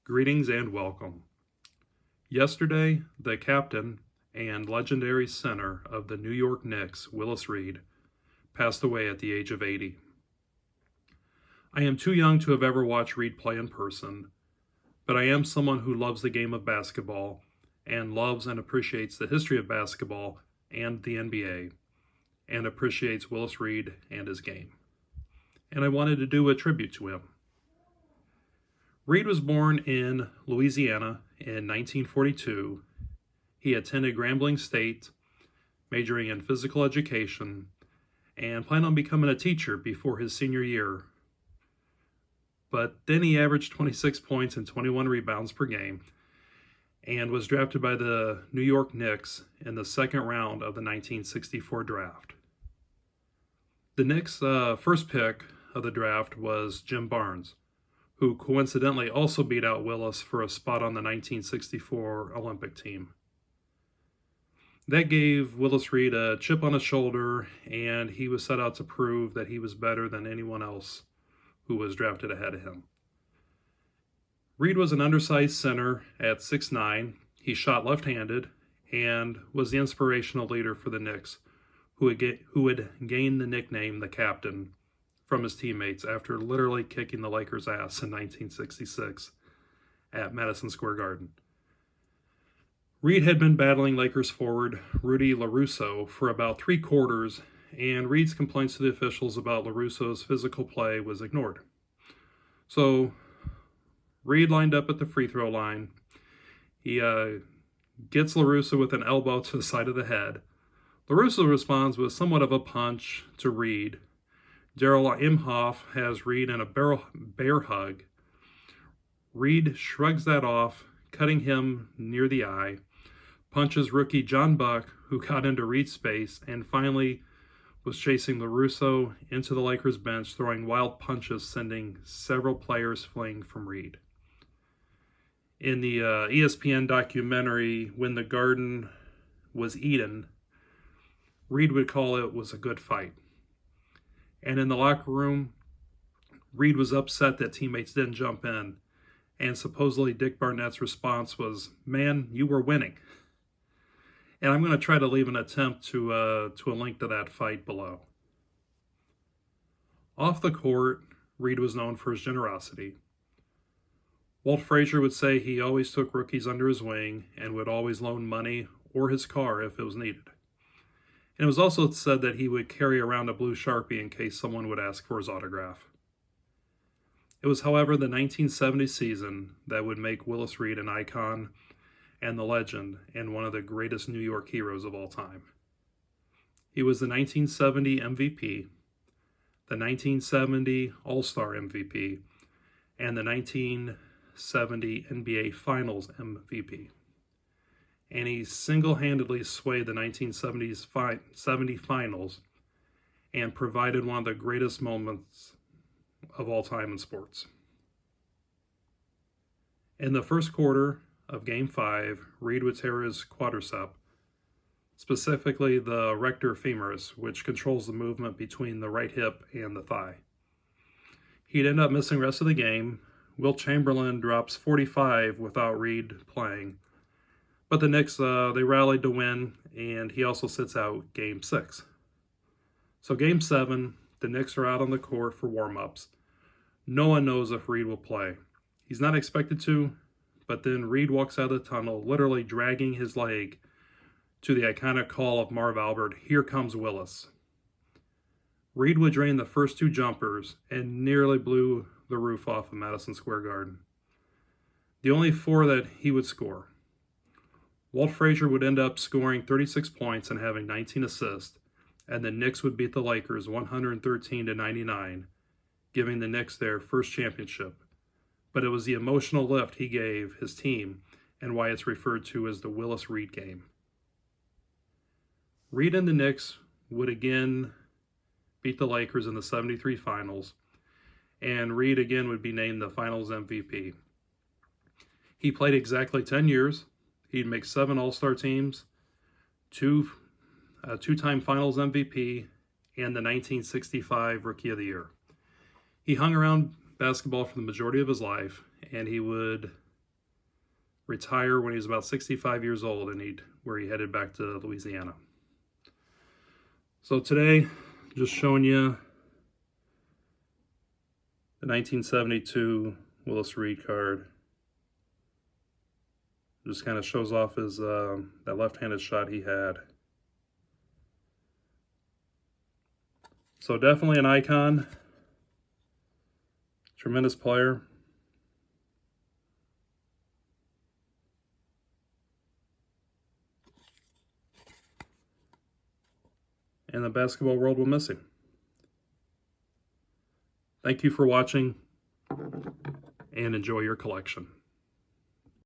Greetings and welcome. Yesterday, the captain and legendary center of the New York Knicks, Willis Reed, passed away at the age of 80. I am too young to have ever watched Reed play in person, but I am someone who loves the game of basketball and loves and appreciates the history of basketball and the NBA, and appreciates Willis Reed and his game. And I wanted to do a tribute to him. Reed was born in Louisiana in 1942. He attended Grambling State, majoring in physical education, and planned on becoming a teacher before his senior year. But then he averaged 26 points and 21 rebounds per game and was drafted by the New York Knicks in the second round of the 1964 draft. The Knicks' first pick of the draft was Jim Barnes, who coincidentally also beat out Willis for a spot on the 1964 Olympic team. That gave Willis Reed a chip on his shoulder, and he was set out to prove that he was better than anyone else who was drafted ahead of him. Reed was an undersized center at 6'9". He shot left-handed and was the inspirational leader for the Knicks, who would gain the nickname the Captain from his teammates after literally kicking the Lakers' ass in 1966 at Madison Square Garden. Reed had been battling Lakers forward Rudy LaRusso for about 3 quarters, and Reed's complaints to the officials about LaRusso's physical play was ignored. So Reed lined up at the free throw line. He gets LaRusso with an elbow to the side of the head. LaRusso responds with somewhat of a punch to Reed. Daryl Imhoff has Reed in a bear hug. Reed shrugs that off, cutting him near the eye, punches rookie John Buck, who got into Reed's space, and finally was chasing LaRusso into the Lakers bench, throwing wild punches, sending several players fleeing from Reed. In the ESPN documentary, When the Garden Was Eden, Reed would call it was a good fight. And in the locker room, Reed was upset that teammates didn't jump in. And supposedly Dick Barnett's response was, "Man, you were winning." And I'm going to try to leave an attempt to a link to that fight below. Off the court, Reed was known for his generosity. Walt Frazier would say he always took rookies under his wing and would always loan money or his car if it was needed. And it was also said that he would carry around a blue Sharpie in case someone would ask for his autograph. It was, however, the 1970 season that would make Willis Reed an icon and the legend and one of the greatest New York heroes of all time. He was the 1970 MVP, the 1970 All-Star MVP, and the 1970 NBA Finals MVP. And he single-handedly swayed the 1970 finals and provided one of the greatest moments of all time in sports. In the first quarter of Game 5, Reed would tear his quadricep, specifically the rector femoris, which controls the movement between the right hip and the thigh. He'd end up missing the rest of the game. Wilt Chamberlain drops 45 without Reed playing. But the Knicks, they rallied to win, and he also sits out Game 6. So Game 7, the Knicks are out on the court for warm-ups. No one knows if Reed will play. He's not expected to, but then Reed walks out of the tunnel, literally dragging his leg to the iconic call of Marv Albert, "Here comes Willis." Reed would drain the first 2 jumpers and nearly blew the roof off of Madison Square Garden. The only 4 that he would score. Walt Frazier would end up scoring 36 points and having 19 assists, and the Knicks would beat the Lakers 113-99, giving the Knicks their first championship. But it was the emotional lift he gave his team and why it's referred to as the Willis Reed game. Reed and the Knicks would again beat the Lakers in the 73 finals, and Reed again would be named the Finals MVP. He played exactly 10 years. He'd make 7 All-Star teams, 2-time Finals MVP, and the 1965 Rookie of the Year. He hung around basketball for the majority of his life, and he would retire when he was about 65 years old, and where he headed back to Louisiana. So today, just showing you the 1972 Willis Reed card. Just kind of shows off his that left-handed shot he had. So definitely an icon. Tremendous player. And the basketball world will miss him. Thank you for watching, and enjoy your collection.